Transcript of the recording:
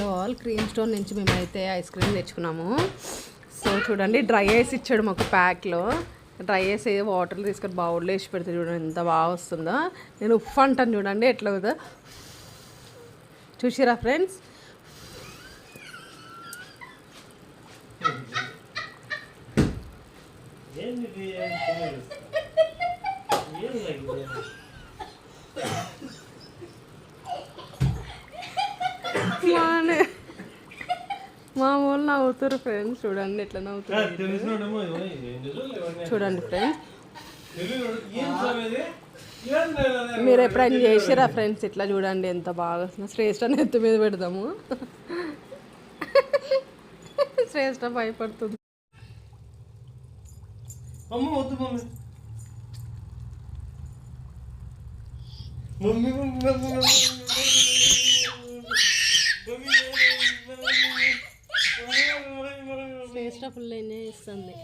All cream store నుంచి మేమైతే ice cream తెచ్చుకున్నాము. సో చూడండి, డ్రై ఐస్ ఇచ్చాడు మాకు ప్యాక్లో. డ్రై ఐస్ వాటర్లో తీసుకొని బౌల్లో వేసి పెడితే చూడండి ఎంత బాగా వస్తుందో. నేను ఉఫ్ అంటాను చూడండి ఎట్లా అవుతుందో. చూసిరా ఫ్రెండ్స్? మా వాళ్ళు నవ్వుతారు ఫ్రెండ్స్, చూడండి ఎట్లా నవ్వుతారు. చూడండి ఫ్రెండ్స్, మీరు ఎప్పుడైనా చేసిరా ఫ్రెండ్స్? ఇట్లా చూడండి ఎంత బాగా వస్తుంది. శ్రేష్ఠ నెత్తి మీద పెడదాము. శ్రేష్ఠ భయపడుతుంది. శ్రేష్ఠ ఫుల్ ఎంజాయ్ చేస్తుంది.